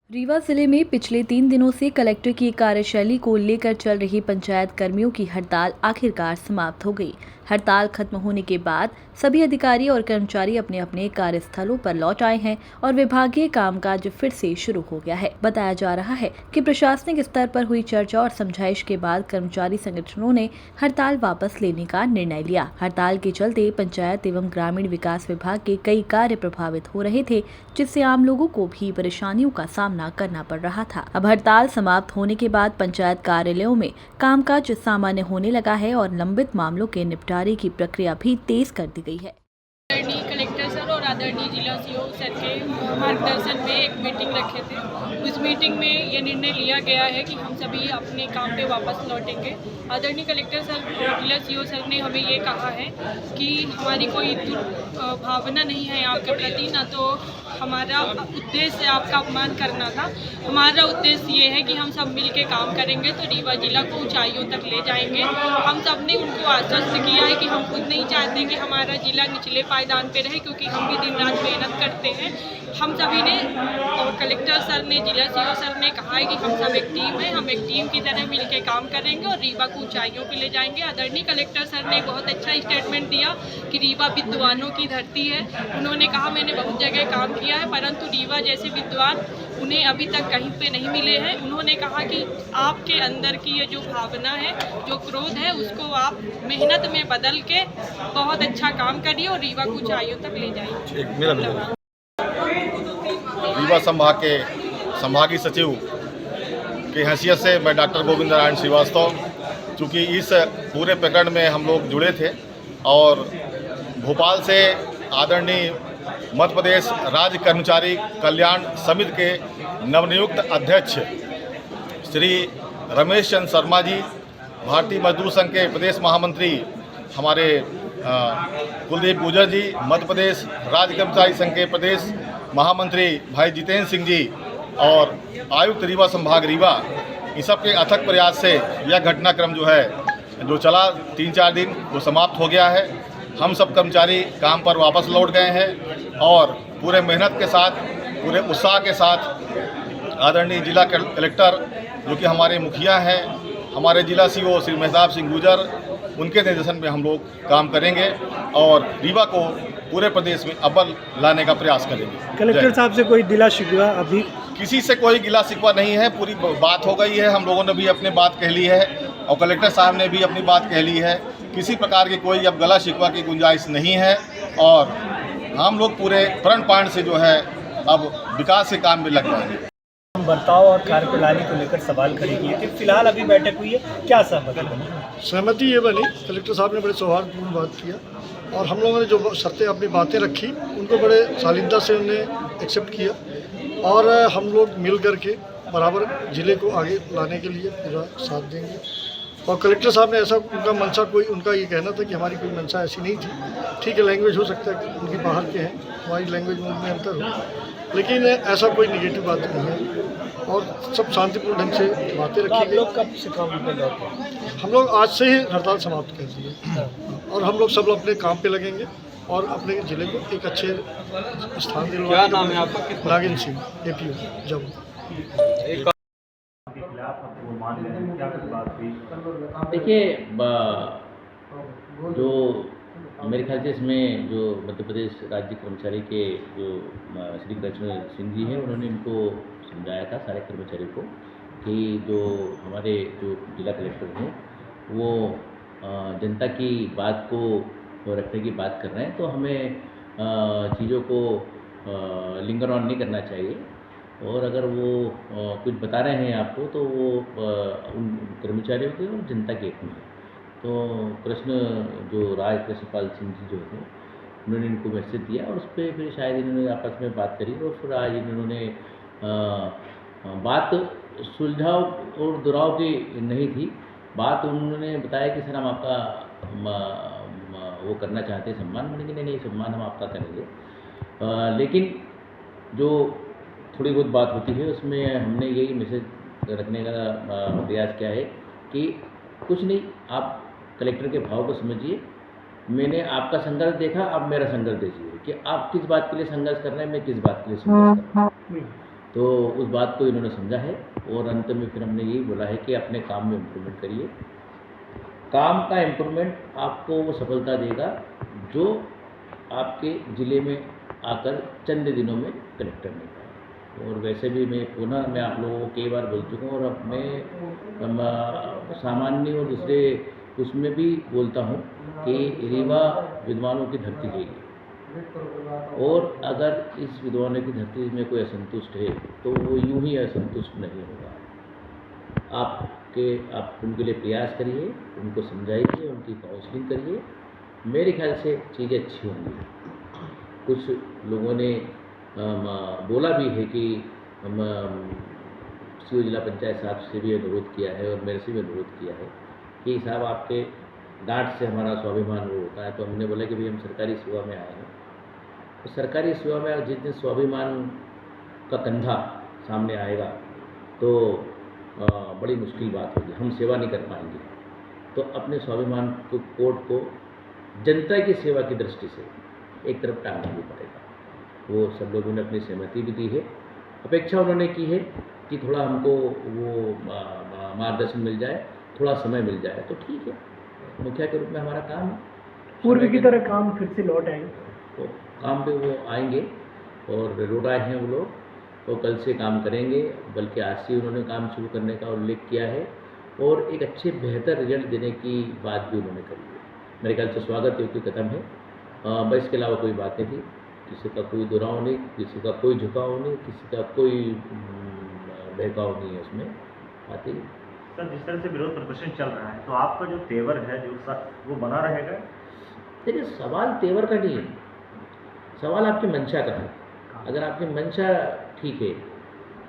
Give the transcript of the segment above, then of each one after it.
रीवा जिले में पिछले 3 दिनों से कलेक्टर की कार्यशैली को लेकर चल रही पंचायत कर्मियों की हड़ताल आखिरकार समाप्त हो गई। हड़ताल खत्म होने के बाद सभी अधिकारी और कर्मचारी अपने अपने कार्यस्थलों पर लौट आए हैं और विभागीय कामकाज फिर से शुरू हो गया है। बताया जा रहा है कि प्रशासनिक स्तर पर हुई चर्चा और समझाइश के बाद कर्मचारी संगठनों ने हड़ताल वापस लेने का निर्णय लिया। हड़ताल के चलते पंचायत एवं ग्रामीण विकास विभाग के कई कार्य प्रभावित हो रहे थे, जिससे आम लोगों को भी परेशानियों का सामना करना पड़ रहा था। अब हड़ताल समाप्त होने के बाद पंचायत कार्यालयों में कामकाज सामान्य होने लगा है और लंबित मामलों के निपटारे की प्रक्रिया भी तेज कर दी गई है। आदरणीय कलेक्टर सर और आदरणीय जिला सीओ सर के मार्गदर्शन में एक मीटिंग रखे थे। उस मीटिंग में ये निर्णय लिया गया है कि हम सभी अपने काम पे वापस लौटेंगे। आदरणीय कलेक्टर सर और जिला सीओ सर ने हमें ये कहा है कि हमारी कोई भावना नहीं है आपके प्रति, ना तो हमारा उद्देश्य आपका अपमान करना था। हमारा उद्देश्य ये है कि हम सब मिल के काम करेंगे तो रीवा जिला को ऊंचाइयों तक ले जाएंगे। हम सब ने उनको आश्वस्त किया है कि हम खुद नहीं चाहते कि हमारा जिला निचले पायदान पे रहे, क्योंकि हम भी दिन रात मेहनत करते हैं। हम सभी ने और कलेक्टर सर ने, जिला सीओ सर ने कहा है कि हम सब एक टीम है, हम एक टीम की तरह मिल के काम करेंगे और रीवा को ऊंचाइयों पे ले जाएंगे। आदरणीय कलेक्टर सर ने बहुत अच्छा स्टेटमेंट दिया कि रीवा विद्वानों की धरती है। उन्होंने कहा मैंने बहुत जगह काम किया है, परंतु रीवा जैसे विद्वान उन्हें अभी तक कहीं पे नहीं मिले हैं। उन्होंने कहा कि आपके अंदर की ये जो भावना है, जो क्रोध है, उसको आप मेहनत में बदल के बहुत अच्छा काम करिए और रीवा को ऊंचाइयों तक ले जाइए। रीवा संभाग के संभागीय सचिव की हैसियत से मैं डॉक्टर गोविंद नारायण श्रीवास्तव, चूँकि इस पूरे प्रकरण में हम लोग जुड़े थे और भोपाल से आदरणीय मध्य प्रदेश राज्य कर्मचारी कल्याण समिति के नवनियुक्त अध्यक्ष श्री रमेश चंद्र शर्मा जी, भारतीय मजदूर संघ के प्रदेश महामंत्री हमारे कुलदीप गुर्जर जी, मध्य प्रदेश राज्य कर्मचारी संघ के प्रदेश महामंत्री भाई जितेंद्र सिंह जी और आयुक्त रीवा संभाग रीवा, इन सब के अथक प्रयास से यह घटनाक्रम जो है जो चला 3-4 दिन वो समाप्त हो गया है। हम सब कर्मचारी काम पर वापस लौट गए हैं और पूरे मेहनत के साथ, पूरे उत्साह के साथ आदरणीय जिला कलेक्टर जो कि हमारे मुखिया हैं, हमारे जिला सीओ श्री मेहताब सिंह गुर्जर, उनके निर्देशन में हम लोग काम करेंगे और रीवा को पूरे प्रदेश में अव्वल लाने का प्रयास करेंगे। कलेक्टर साहब से कोई गिला शिकवा अभी? किसी से कोई गिला शिकवा नहीं है, पूरी बात हो गई है। हम लोगों ने भी अपनी बात कह ली है और कलेक्टर साहब ने भी अपनी बात कह ली है। किसी प्रकार की कोई अब गला शिकवा की गुंजाइश नहीं है और हम लोग पूरे प्रण पाण से जो है अब विकास के काम में लग जाएंगे। बर्ताव और कार्यप्रणाली को लेकर सवाल खड़े किए थे, फिलहाल अभी बैठक हुई है, क्या सहमति बनी? सहमति ये बनी, कलेक्टर साहब ने बड़े सौहार्दपूर्ण बात किया और हम लोगों ने जो शर्तें अपनी बातें रखी उनको बड़े शालीनता से उन्हें एक्सेप्ट किया और हम लोग मिल करके बराबर ज़िले को आगे लाने के लिए पूरा साथ देंगे। और कलेक्टर साहब ने ऐसा उनका मंशा कोई, उनका ये कहना था कि हमारी कोई मंशा ऐसी नहीं थी। ठीक है, लैंग्वेज हो सकता है कि उनकी बाहर के हैं, हमारी लैंग्वेज में उनमें अंतर हो, लेकिन ऐसा कोई निगेटिव बात नहीं है और सब शांतिपूर्ण ढंग से बातें रखी गई। लोग कब से काम पे लौटे? हम लोग आज से ही हड़ताल समाप्त कर दिए और हम लोग सब अपने काम पे लगेंगे और अपने ज़िले को एक अच्छे स्थान दिलवाएंगे। क्या नाम है आपका? नागिन सिंह, APO जब। देखिए, जो मेरे ख्याल से इसमें जो मध्य प्रदेश राज्य कर्मचारी के जो श्री कृष्ण सिंह जी हैं, उन्होंने इनको समझाया था सारे कर्मचारी को कि जो हमारे जो जिला कलेक्टर हैं वो जनता की बात को रखने की बात कर रहे हैं, तो हमें चीज़ों को लिंगर ऑन नहीं करना चाहिए और अगर वो कुछ बता रहे हैं आपको तो वो उन कर्मचारियों के और जनता के हित में। तो कृष्णपाल सिंह जी जो थे, उन्होंने इनको मैसेज दिया और उस पर फिर शायद इन्होंने आपस में बात करी और फिर आज इन्होंने बात सुलझाव और दुराव की नहीं थी। बात उन्होंने बताया कि सर हम आपका वो करना चाहते हैं सम्मान, मैंने नहीं सम्मान हम आपका करेंगे, लेकिन जो थोड़ी बहुत बात होती है उसमें हमने यही मैसेज रखने का प्रयास किया है कि कुछ नहीं, आप कलेक्टर के भाव को समझिए। मैंने आपका संघर्ष देखा, अब मेरा संघर्ष देखिए कि आप किस बात के लिए संघर्ष कर रहे हैं, मैं किस बात के लिए संघर्ष कर रहा हूँ। तो उस बात को इन्होंने समझा है और अंत में फिर हमने यही बोला है कि अपने काम में इम्प्रूवमेंट करिए। काम का इम्प्रूवमेंट आपको वो सफलता देगा जो आपके ज़िले में आकर चंद दिनों में कलेक्टर नहीं पाए। और वैसे भी मैं आप लोगों को कई बार बोल चुका हूँ और अब मैं सामान्य और दूसरे उसमें भी बोलता हूँ कि रीवा विद्वानों की धरती है और अगर इस विद्वानों की धरती में कोई असंतुष्ट है तो वो यूं ही असंतुष्ट नहीं होगा। आप उनके लिए प्रयास करिए, उनको समझाइए, उनकी काउंसलिंग करिए, मेरे ख्याल से चीज़ें अच्छी होंगी। कुछ लोगों ने बोला भी है कि हम सीओ जिला पंचायत साहब से भी अनुरोध किया है और मेरे से भी अनुरोध किया है कि साहब आपके डांट से हमारा स्वाभिमान वो होता है। तो हमने बोला कि भाई हम सरकारी सेवा में आए हैं, तो सरकारी सेवा में जिस दिन स्वाभिमान का कंधा सामने आएगा तो बड़ी मुश्किल बात होगी, हम सेवा नहीं कर पाएंगे। तो अपने स्वाभिमान को कोर्ट को जनता की सेवा की दृष्टि से एक तरफ टांगना भी पड़ेगा। वो सब लोगों ने अपनी सहमति भी दी है, अपेक्षा उन्होंने की है कि थोड़ा हमको वो मार्गदर्शन मिल जाए, थोड़ा समय मिल जाए तो ठीक है। मुखिया के रूप में हमारा काम है, पूर्व की तरह काम फिर से लौट आएंगे, तो काम पे वो आएंगे और लौट आए हैं वो लोग, तो कल से काम करेंगे। बल्कि आज से उन्होंने काम शुरू करने का उल्लेख किया है और एक अच्छे बेहतर रिजल्ट देने की बात भी उन्होंने करी है। मेरे ख्याल से स्वागत योग्य कदम है। बस इसके अलावा कोई बात नहीं थी, किसी का कोई दुराव नहीं, किसी का कोई झुकाव नहीं, किसी का कोई बहकाव नहीं है उसमें आती। सर, जिस तरह से विरोध प्रदर्शन चल रहा है तो आपका जो तेवर है वो बना रहेगा? देखिए, सवाल तेवर का नहीं है, सवाल आपकी मंशा का है। अगर आपकी मंशा ठीक है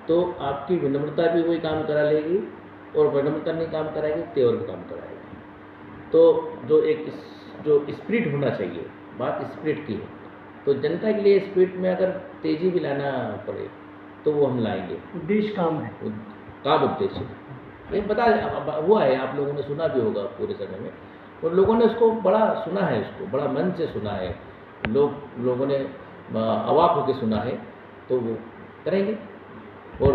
तो आपकी विनम्रता भी वही काम करा लेगी और विनम्रता नहीं काम कराएगी, तेवर भी काम कराएगी। तो जो स्पिरिट होना चाहिए, बात स्पिरिट की है, तो जनता के लिए स्पिरिट में अगर तेज़ी भी लाना पड़े तो वो हम लाएंगे। उद्देश्य काम है, काम उद्देश्य ये बता हुआ है, आप लोगों ने सुना भी होगा पूरे समय में, और लोगों ने उसको बड़ा सुना है, उसको बड़ा मन से सुना है, लोगों ने अवाक होकर सुना है, तो वो करेंगे। और